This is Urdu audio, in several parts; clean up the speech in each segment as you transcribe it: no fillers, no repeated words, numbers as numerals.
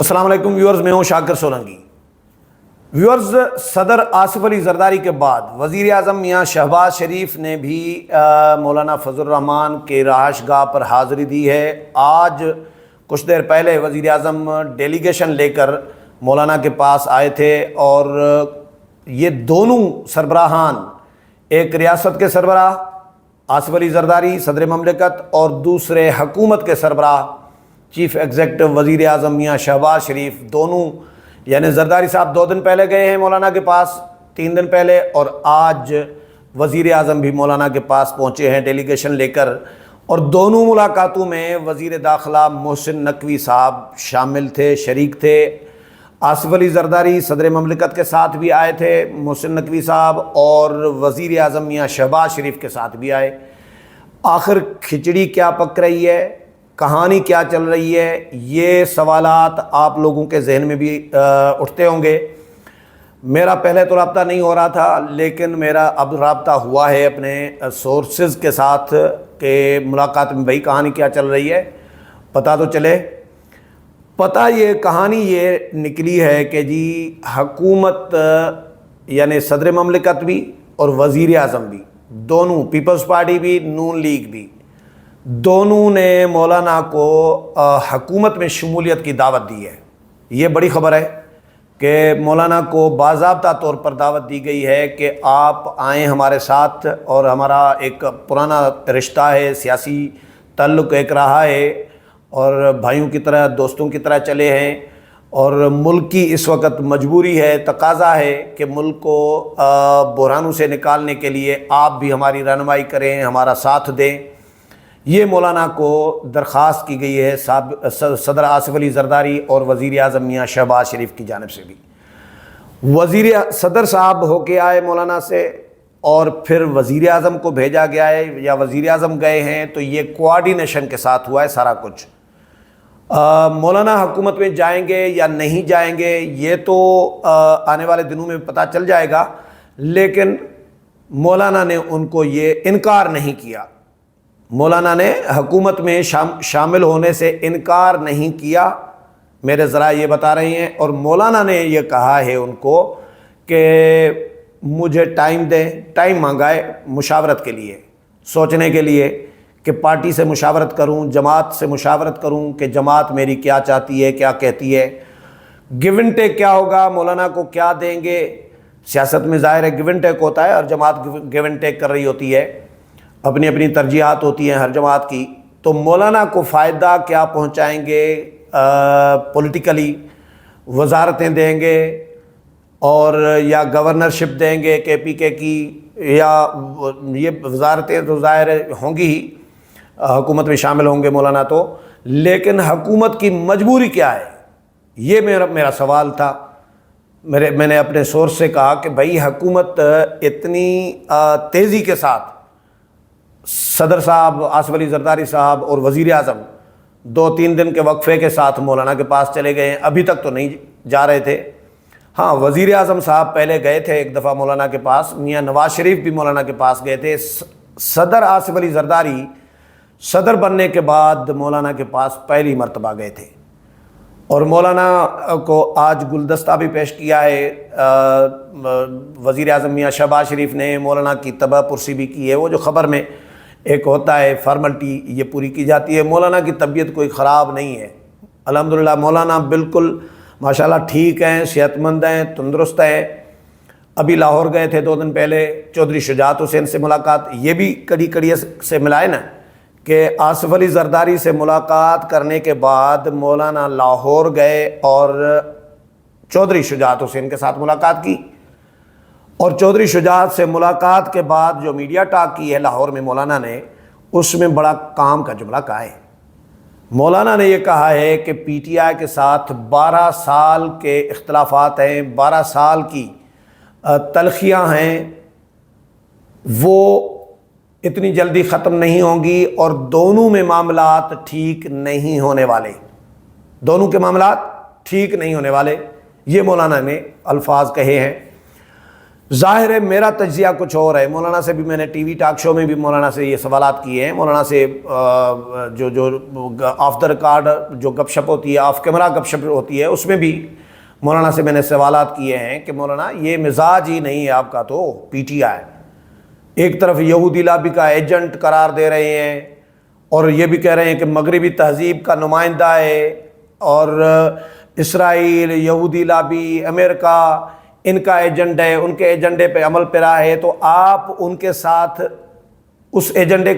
السلام علیکم ویورز، میں ہوں شاکر سولنگی۔ ویورز، صدر آصف علی زرداری کے بعد وزیر اعظم میاں شہباز شریف نے بھی مولانا فضل الرحمان کے رہائش گاہ پر حاضری دی ہے۔ آج کچھ دیر پہلے وزیر اعظم ڈیلیگیشن لے کر مولانا کے پاس آئے تھے، اور یہ دونوں سربراہان، ایک ریاست کے سربراہ آصف علی زرداری صدر مملکت اور دوسرے حکومت کے سربراہ چیف ایگزیکٹو وزیر اعظم میاں شہباز شریف، دونوں یعنی زرداری صاحب 2 دن پہلے گئے ہیں مولانا کے پاس، 3 دن پہلے، اور آج وزیر اعظم بھی مولانا کے پاس پہنچے ہیں ڈیلیگیشن لے کر۔ اور دونوں ملاقاتوں میں وزیر داخلہ محسن نقوی صاحب شامل تھے، شریک تھے۔ آصف علی زرداری صدر مملکت کے ساتھ بھی آئے تھے محسن نقوی صاحب، اور وزیر اعظم میاں شہباز شریف کے ساتھ بھی آئے۔ آخر کھچڑی کیا پک رہی ہے، کہانی کیا چل رہی ہے، یہ سوالات آپ لوگوں کے ذہن میں بھی اٹھتے ہوں گے۔ میرا پہلے تو رابطہ نہیں ہو رہا تھا، لیکن میرا اب رابطہ ہوا ہے اپنے سورسز کے ساتھ کہ ملاقات میں بھائی کہانی کیا چل رہی ہے، پتہ تو چلے۔ یہ کہانی یہ نکلی ہے کہ جی حکومت یعنی صدر مملکت بھی اور وزیر اعظم بھی، دونوں، پیپلز پارٹی بھی، نون لیگ بھی، دونوں نے مولانا کو حکومت میں شمولیت کی دعوت دی ہے۔ یہ بڑی خبر ہے کہ مولانا کو باضابطہ طور پر دعوت دی گئی ہے کہ آپ آئیں ہمارے ساتھ، اور ہمارا ایک پرانا رشتہ ہے، سیاسی تعلق ایک رہا ہے، اور بھائیوں کی طرح، دوستوں کی طرح چلے ہیں، اور ملک کی اس وقت مجبوری ہے، تقاضا ہے کہ ملک کو بحرانوں سے نکالنے کے لیے آپ بھی ہماری رہنمائی کریں، ہمارا ساتھ دیں۔ یہ مولانا کو درخواست کی گئی ہے صدر آصف علی زرداری اور وزیر اعظم میاں شہباز شریف کی جانب سے بھی۔ صدر صاحب ہو کے آئے مولانا سے، اور پھر وزیر اعظم کو بھیجا گیا ہے، یا وزیر اعظم گئے ہیں، تو یہ کوآرڈینیشن کے ساتھ ہوا ہے سارا کچھ۔ مولانا حکومت میں جائیں گے یا نہیں جائیں گے یہ تو آنے والے دنوں میں پتہ چل جائے گا، لیکن مولانا نے ان کو یہ انکار نہیں کیا، مولانا نے حکومت میں شامل ہونے سے انکار نہیں کیا، میرے ذرائع یہ بتا رہے ہیں۔ اور مولانا نے یہ کہا ہے ان کو کہ مجھے ٹائم دیں، ٹائم مانگا ہے مشاورت کے لیے، سوچنے کے لیے کہ پارٹی سے مشاورت کروں، جماعت سے مشاورت کروں کہ جماعت میری کیا چاہتی ہے، کیا کہتی ہے، گیو اینڈ ٹیک کیا ہوگا، مولانا کو کیا دیں گے۔ سیاست میں ظاہر ہے گیو اینڈ ٹیک ہوتا ہے، اور جماعت گیو اینڈ ٹیک کر رہی ہوتی ہے، اپنی اپنی ترجیحات ہوتی ہیں ہر جماعت کی۔ تو مولانا کو فائدہ کیا پہنچائیں گے پولیٹیکلی، وزارتیں دیں گے اور یا گورنرشپ دیں گے KPK کی، یا یہ وزارتیں تو ظاہر ہوں گی ہی، حکومت میں شامل ہوں گے مولانا تو، لیکن حکومت کی مجبوری کیا ہے، یہ میرا سوال تھا۔ میں نے اپنے سورس سے کہا کہ بھائی حکومت اتنی تیزی کے ساتھ، صدر صاحب آصف علی زرداری صاحب اور وزیر اعظم 2-3 دن کے وقفے کے ساتھ مولانا کے پاس چلے گئے ہیں، ابھی تک تو نہیں جا رہے تھے۔ ہاں، وزیر اعظم صاحب پہلے گئے تھے ایک دفعہ مولانا کے پاس، میاں نواز شریف بھی مولانا کے پاس گئے تھے۔ صدر آصف علی زرداری صدر بننے کے بعد مولانا کے پاس پہلی مرتبہ گئے تھے، اور مولانا کو آج گلدستہ بھی پیش کیا ہے۔ وزیر اعظم میاں شہباز شریف نے مولانا کی طبع پرسی بھی کی ہے، وہ جو خبر میں ایک ہوتا ہے فارملٹی، یہ پوری کی جاتی ہے۔ مولانا کی طبیعت کوئی خراب نہیں ہے، الحمدللہ مولانا بالکل ماشاءاللہ ٹھیک ہیں، صحت مند ہیں، تندرست ہیں۔ ابھی لاہور گئے تھے 2 دن پہلے، چودھری شجاعت حسین سے ملاقات، یہ بھی کڑی سے ملائے نا کہ آصف علی زرداری سے ملاقات کرنے کے بعد مولانا لاہور گئے اور چودھری شجاعت حسین کے ساتھ ملاقات کی، اور چودھری شجاعت سے ملاقات کے بعد جو میڈیا ٹاک کی ہے لاہور میں مولانا نے، اس میں بڑا کام کا جملہ کہا ہے۔ مولانا نے یہ کہا ہے کہ PTI کے ساتھ 12 سال کے اختلافات ہیں، 12 سال کی تلخیاں ہیں، وہ اتنی جلدی ختم نہیں ہوں گی، اور دونوں میں معاملات ٹھیک نہیں ہونے والے، دونوں کے معاملات ٹھیک نہیں ہونے والے، یہ مولانا نے الفاظ کہے ہیں۔ ظاہر ہے میرا تجزیہ کچھ اور ہے، مولانا سے بھی میں نے ٹی وی ٹاک شو میں بھی مولانا سے یہ سوالات کیے ہیں، مولانا سے جو آف دا ریکارڈ جو گپ شپ ہوتی ہے، آف کیمرہ گپ شپ ہوتی ہے، اس میں بھی مولانا سے میں نے سوالات کیے ہیں کہ مولانا یہ مزاج ہی نہیں ہے آپ کا، تو پی ٹی آئی ایک طرف یہودی لابی کا ایجنٹ قرار دے رہے ہیں اور یہ بھی کہہ رہے ہیں کہ مغربی تہذیب کا نمائندہ ہے، اور اسرائیل، یہودی لابی، امریکہ ان کا ایجنڈ ہے، ان کے ایجنڈے پہ عمل پیرا ہے، تو آپ ان کے ساتھ اس ایجنڈے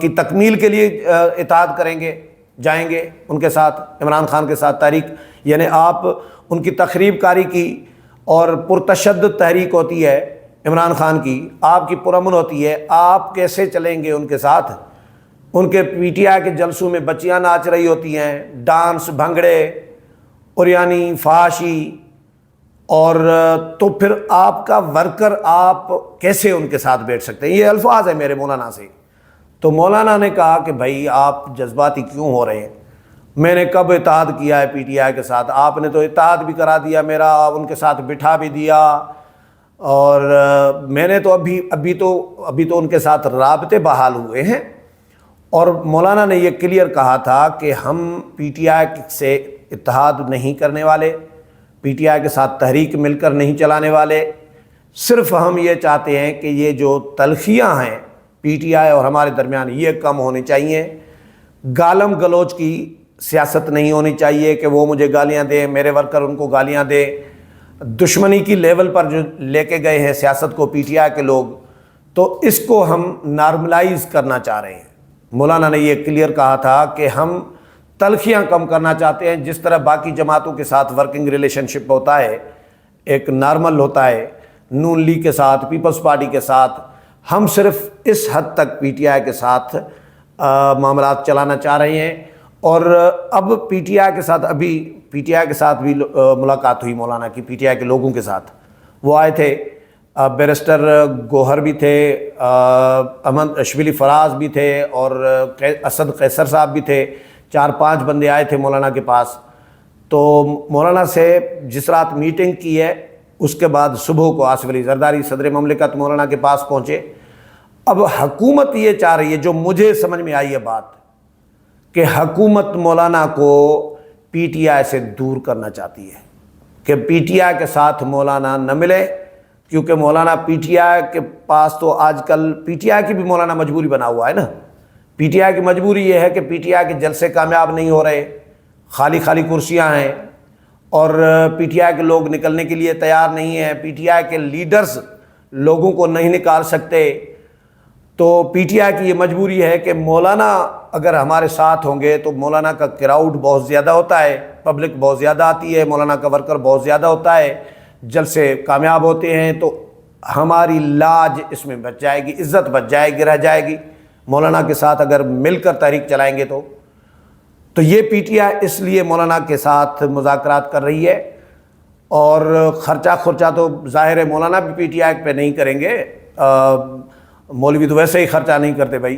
کی تکمیل کے لیے اتحاد کریں گے، جائیں گے ان کے ساتھ، عمران خان کے ساتھ تحریک، یعنی آپ ان کی تخریب کاری کی اور پرتشدد تحریک ہوتی ہے عمران خان کی، آپ کی پرامن ہوتی ہے، آپ کیسے چلیں گے ان کے ساتھ؟ ان کے پی ٹی آئی کے جلسوں میں بچیاں ناچ رہی ہوتی ہیں، ڈانس، بھنگڑے اور یعنی فحاشی، اور تو پھر آپ کا ورکر آپ کیسے ان کے ساتھ بیٹھ سکتے ہیں؟ یہ الفاظ ہے میرے مولانا سے۔ تو مولانا نے کہا کہ بھائی آپ جذباتی کیوں ہو رہے ہیں؟ میں نے کب اتحاد کیا ہے پی ٹی آئی کے ساتھ؟ آپ نے تو اتحاد بھی کرا دیا میرا، ان کے ساتھ بٹھا بھی دیا، اور میں نے تو ابھی تو ان کے ساتھ رابطے بحال ہوئے ہیں۔ اور مولانا نے یہ کلیئر کہا تھا کہ ہم پی ٹی آئی سے اتحاد نہیں کرنے والے، پی ٹی آئی کے ساتھ تحریک مل کر نہیں چلانے والے، صرف ہم یہ چاہتے ہیں کہ یہ جو تلخیاں ہیں پی ٹی آئی اور ہمارے درمیان یہ کم ہونی چاہیے، گالم گلوچ کی سیاست نہیں ہونی چاہیے کہ وہ مجھے گالیاں دیں، میرے ورکر ان کو گالیاں دیں، دشمنی کی لیول پر جو لے کے گئے ہیں سیاست کو پی ٹی آئی کے لوگ، تو اس کو ہم نارملائز کرنا چاہ رہے ہیں۔ مولانا نے یہ کلیئر کہا تھا کہ ہم تلخیاں کم کرنا چاہتے ہیں، جس طرح باقی جماعتوں کے ساتھ ورکنگ ریلیشن شپ ہوتا ہے، ایک نارمل ہوتا ہے، نون لیگ کے ساتھ، پیپلز پارٹی کے ساتھ، ہم صرف اس حد تک پی ٹی آئی کے ساتھ معاملات چلانا چاہ رہے ہیں۔ اور اب پی ٹی آئی کے ساتھ بھی ملاقات ہوئی مولانا کی، پی ٹی آئی کے لوگوں کے ساتھ، وہ آئے تھے، بیرسٹر گوہر بھی تھے، امن شبلی فراز بھی تھے، اور اسد قیصر صاحب بھی تھے، 4-5 بندے آئے تھے مولانا کے پاس۔ تو مولانا سے جس رات میٹنگ کی ہے اس کے بعد صبح کو آصف علی زرداری صدر مملکت مولانا کے پاس پہنچے۔ اب حکومت یہ چاہ رہی ہے، جو مجھے سمجھ میں آئی ہے بات، کہ حکومت مولانا کو پی ٹی آئی سے دور کرنا چاہتی ہے، کہ پی ٹی آئی کے ساتھ مولانا نہ ملے، کیونکہ مولانا پی ٹی آئی کے پاس تو آج کل پی ٹی آئی کی بھی مولانا مجبوری بنا ہوا ہے نا۔ پی ٹی آئی کی مجبوری یہ ہے کہ پی ٹی آئی کے جلسے کامیاب نہیں ہو رہے، خالی کرسیاں ہیں، اور پی ٹی آئی کے لوگ نکلنے کے لیے تیار نہیں ہیں، پی ٹی آئی کے لیڈرز لوگوں کو نہیں نکال سکتے۔ تو پی ٹی آئی کی یہ مجبوری ہے کہ مولانا اگر ہمارے ساتھ ہوں گے تو مولانا کا کراؤڈ بہت زیادہ ہوتا ہے، پبلک بہت زیادہ آتی ہے، مولانا کا ورکر بہت زیادہ ہوتا ہے، جلسے کامیاب ہوتے ہیں، تو ہماری لاج اس میں بچ جائے گی، عزت بچ جائے گی، رہ جائے گی مولانا کے ساتھ اگر مل کر تحریک چلائیں گے تو یہ پی ٹی آئی اس لیے مولانا کے ساتھ مذاکرات کر رہی ہے۔ اور خرچہ تو ظاہر ہے مولانا بھی پی ٹی آئی پہ نہیں کریں گے، مولوی تو ویسے ہی خرچہ نہیں کرتے بھائی،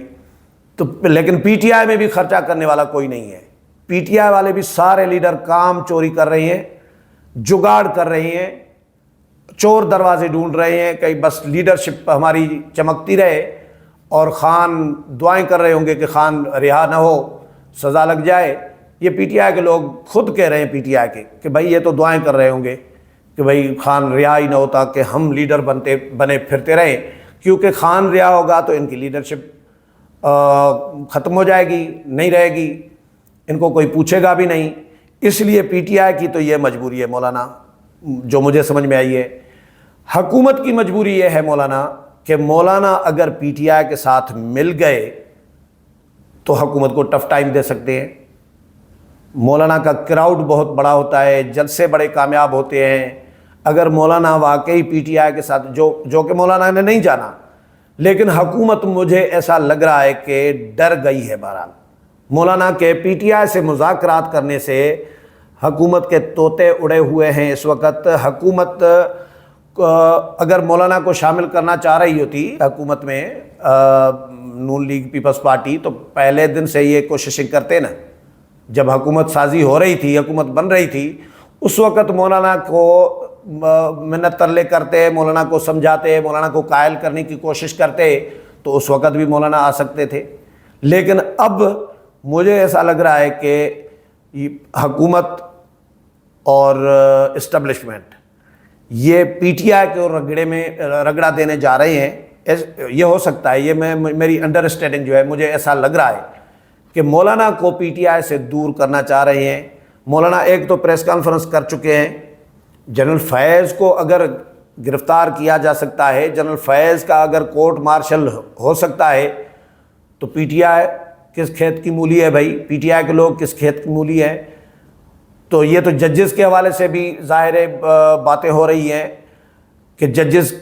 تو لیکن پی ٹی آئی میں بھی خرچہ کرنے والا کوئی نہیں ہے۔ پی ٹی آئی والے بھی سارے لیڈر کام چوری کر رہے ہیں، جگاڑ کر رہے ہیں، چور دروازے ڈھونڈ رہے ہیں کہ بس لیڈرشپ ہماری چمکتی رہے، اور خان دعائیں کر رہے ہوں گے کہ خان رہا نہ ہو، سزا لگ جائے۔ یہ پی ٹی آئی کے لوگ خود کہہ رہے ہیں، پی ٹی آئی کے، کہ بھائی یہ تو دعائیں کر رہے ہوں گے کہ بھائی خان رہا ہی نہ ہوتا، کہ ہم لیڈر بنے پھرتے رہیں، کیونکہ خان رہا ہوگا تو ان کی لیڈرشپ ختم ہو جائے گی، نہیں رہے گی، ان کو کوئی پوچھے گا بھی نہیں۔ اس لیے پی ٹی آئی کی تو یہ مجبوری ہے مولانا، جو مجھے سمجھ میں آئی ہے۔ حکومت کی مجبوری یہ ہے مولانا کہ مولانا اگر پی ٹی آئی کے ساتھ مل گئے تو حکومت کو ٹف ٹائم دے سکتے ہیں۔ مولانا کا کراؤڈ بہت بڑا ہوتا ہے، جلسے بڑے کامیاب ہوتے ہیں۔ اگر مولانا واقعی پی ٹی آئی کے ساتھ جو کہ مولانا نے نہیں جانا، لیکن حکومت مجھے ایسا لگ رہا ہے کہ ڈر گئی ہے بہرحال مولانا کے پی ٹی آئی سے مذاکرات کرنے سے۔ حکومت کے طوطے اڑے ہوئے ہیں اس وقت۔ حکومت اگر مولانا کو شامل کرنا چاہ رہی ہوتی حکومت میں، نون لیگ پیپلز پارٹی، تو پہلے دن سے یہ کوششیں کرتے نا، جب حکومت سازی ہو رہی تھی، حکومت بن رہی تھی، اس وقت مولانا کو منت ترلے کرتے، مولانا کو سمجھاتے، مولانا کو قائل کرنے کی کوشش کرتے تو اس وقت بھی مولانا آ سکتے تھے۔ لیکن اب مجھے ایسا لگ رہا ہے کہ حکومت اور اسٹیبلشمنٹ یہ پی ٹی آئی کے رگڑے میں رگڑا دینے جا رہے ہیں۔ یہ ہو سکتا ہے، یہ میری انڈرسٹینڈنگ جو ہے، مجھے ایسا لگ رہا ہے کہ مولانا کو پی ٹی آئی سے دور کرنا چاہ رہے ہیں۔ مولانا ایک تو پریس کانفرنس کر چکے ہیں، جنرل فیض کو اگر گرفتار کیا جا سکتا ہے، جنرل فیض کا اگر کورٹ مارشل ہو سکتا ہے تو پی ٹی آئی کس کھیت کی مولی ہے بھائی؟ پی ٹی آئی کے لوگ کس کھیت کی مولی ہیں؟ تو یہ تو ججز کے حوالے سے بھی ظاہر باتیں ہو رہی ہیں کہ ججز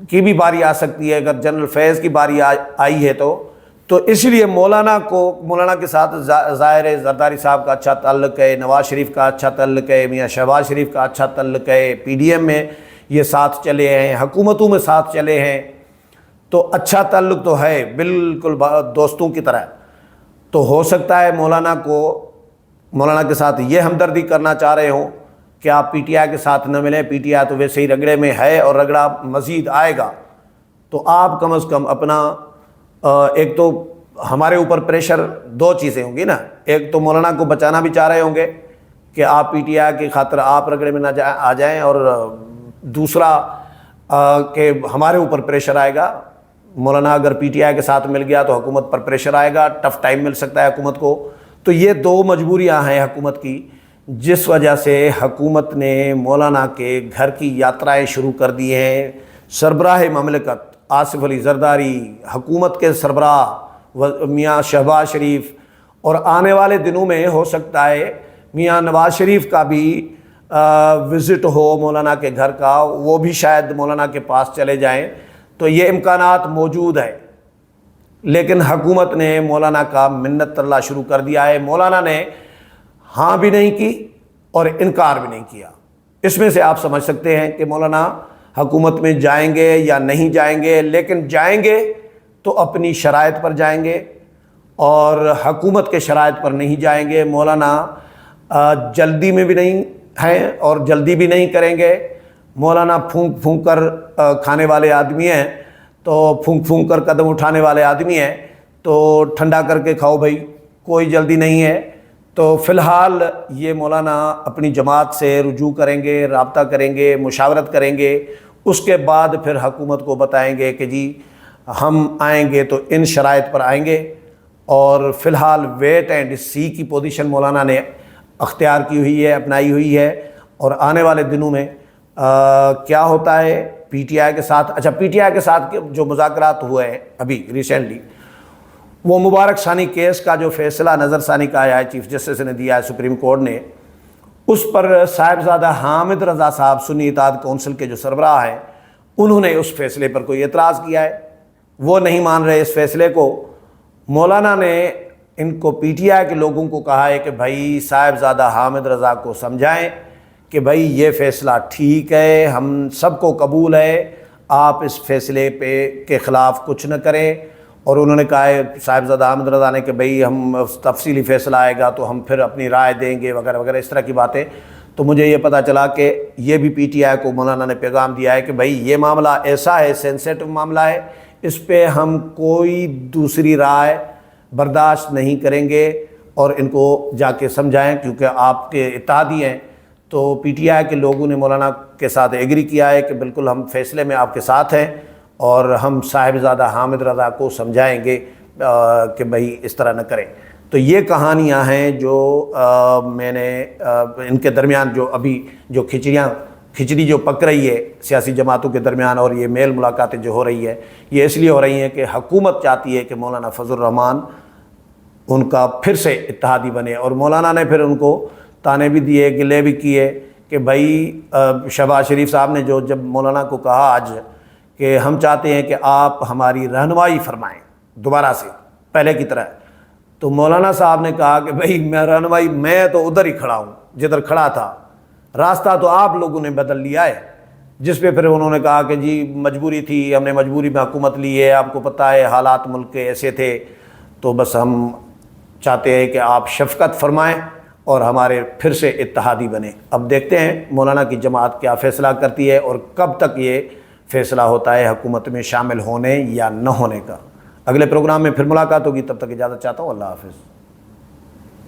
کی بھی باری آ سکتی ہے اگر جنرل فیض کی باری آئی ہے تو اس لیے مولانا کے ساتھ ظاہر زرداری صاحب کا اچھا تعلق ہے، نواز شریف کا اچھا تعلق ہے، میاں شہباز شریف کا اچھا تعلق ہے، پی ڈی ایم میں یہ ساتھ چلے ہیں، حکومتوں میں ساتھ چلے ہیں، تو اچھا تعلق تو ہے بالکل دوستوں کی طرح۔ تو ہو سکتا ہے مولانا کے ساتھ یہ ہمدردی کرنا چاہ رہے ہوں کہ آپ پی ٹی آئی کے ساتھ نہ ملیں، پی ٹی آئی تو ویسے ہی رگڑے میں ہے اور رگڑا مزید آئے گا، تو آپ کم از کم اپنا ایک تو ہمارے اوپر پریشر، دو چیزیں ہوں گی نا، ایک تو مولانا کو بچانا بھی چاہ رہے ہوں گے کہ آپ پی ٹی آئی کی خاطر آپ رگڑے میں نہ آ جائیں، اور دوسرا کہ ہمارے اوپر پریشر آئے گا۔ مولانا اگر پی ٹی آئی کے ساتھ مل گیا تو حکومت پر پریشر آئے گا، ٹف ٹائم مل سکتا ہے حکومت کو۔ تو یہ دو مجبوریاں ہیں حکومت کی، جس وجہ سے حکومت نے مولانا کے گھر کی یاترائیں شروع کر دی ہیں۔ سربراہ مملکت آصف علی زرداری، حکومت کے سربراہ میاں شہباز شریف، اور آنے والے دنوں میں ہو سکتا ہے میاں نواز شریف کا بھی وزٹ ہو مولانا کے گھر کا، وہ بھی شاید مولانا کے پاس چلے جائیں، تو یہ امکانات موجود ہے۔ لیکن حکومت نے مولانا کا منت ترلا شروع کر دیا ہے۔ مولانا نے ہاں بھی نہیں کی اور انکار بھی نہیں کیا۔ اس میں سے آپ سمجھ سکتے ہیں کہ مولانا حکومت میں جائیں گے یا نہیں جائیں گے، لیکن جائیں گے تو اپنی شرائط پر جائیں گے اور حکومت کے شرائط پر نہیں جائیں گے۔ مولانا جلدی میں بھی نہیں ہیں اور جلدی بھی نہیں کریں گے۔ مولانا پھونک پھونک کر کھانے والے آدمی ہیں، تو پھونک پھونک کر قدم اٹھانے والے آدمی ہیں، تو ٹھنڈا کر کے کھاؤ بھائی، کوئی جلدی نہیں ہے۔ تو فی الحال یہ مولانا اپنی جماعت سے رجوع کریں گے، رابطہ کریں گے، مشاورت کریں گے، اس کے بعد پھر حکومت کو بتائیں گے کہ جی ہم آئیں گے تو ان شرائط پر آئیں گے۔ اور فی الحال ویٹ اینڈ سی کی پوزیشن مولانا نے اختیار کی ہوئی ہے، اپنائی ہوئی ہے، اور آنے والے دنوں میں کیا ہوتا ہے پی ٹی آئی کے ساتھ۔ اچھا، پی ٹی آئی کے ساتھ جو مذاکرات ہوئے ہیں ابھی ریسنٹلی، وہ مبارک ثانی کیس کا جو فیصلہ نظر ثانی کا آیا ہے، چیف جسٹس نے دیا ہے سپریم کورٹ نے، اس پر صاحبزادہ حامد رضا صاحب سنی اتحاد کونسل کے جو سربراہ ہیں، انہوں نے اس فیصلے پر کوئی اعتراض کیا ہے، وہ نہیں مان رہے اس فیصلے کو۔ مولانا نے ان کو پی ٹی آئی کے لوگوں کو کہا ہے کہ بھائی صاحبزادہ حامد رضا کو سمجھائیں کہ بھائی یہ فیصلہ ٹھیک ہے، ہم سب کو قبول ہے، آپ اس فیصلے کے خلاف کچھ نہ کریں۔ اور انہوں نے کہا ہے صاحبزادہ حامد رضا نے کہ بھئی ہم تفصیلی فیصلہ آئے گا تو ہم پھر اپنی رائے دیں گے وغیرہ وغیرہ، اس طرح کی باتیں۔ تو مجھے یہ پتہ چلا کہ یہ بھی پی ٹی آئی کو مولانا نے پیغام دیا ہے کہ بھئی یہ معاملہ ایسا ہے، سینسیٹیو معاملہ ہے، اس پہ ہم کوئی دوسری رائے برداشت نہیں کریں گے، اور ان کو جا کے سمجھائیں کیونکہ آپ کے اتحادی ہیں۔ تو پی ٹی آئی کے لوگوں نے مولانا کے ساتھ ایگری کیا ہے کہ بالکل ہم فیصلے میں آپ کے ساتھ ہیں، اور ہم صاحبزادہ حامد رضا کو سمجھائیں گے کہ بھئی اس طرح نہ کریں۔ تو یہ کہانیاں ہیں جو میں نے ان کے درمیان جو ابھی جو کھچڑی جو پک رہی ہے سیاسی جماعتوں کے درمیان، اور یہ میل ملاقاتیں جو ہو رہی ہے، یہ اس لیے ہو رہی ہیں کہ حکومت چاہتی ہے کہ مولانا فضل الرحمان ان کا پھر سے اتحادی بنے، اور مولانا نے پھر ان کو تانے بھی دیے، گلے بھی کیے کہ بھائی شہباز شریف صاحب نے جب مولانا کو کہا آج کہ ہم چاہتے ہیں کہ آپ ہماری رہنمائی فرمائیں دوبارہ سے پہلے کی طرح، تو مولانا صاحب نے کہا کہ بھئی میں تو ادھر ہی کھڑا ہوں جدھر کھڑا تھا، راستہ تو آپ لوگوں نے بدل لیا ہے۔ جس پہ پھر انہوں نے کہا کہ جی مجبوری تھی، ہم نے مجبوری میں حکومت لی ہے، آپ کو پتہ ہے حالات ملک کے ایسے تھے، تو بس ہم چاہتے ہیں کہ آپ شفقت فرمائیں اور ہمارے پھر سے اتحادی بنے۔ اب دیکھتے ہیں مولانا کی جماعت کیا فیصلہ کرتی ہے اور کب تک یہ فیصلہ ہوتا ہے حکومت میں شامل ہونے یا نہ ہونے کا۔ اگلے پروگرام میں پھر ملاقات ہوگی، تب تک اجازت چاہتا ہوں، اللہ حافظ۔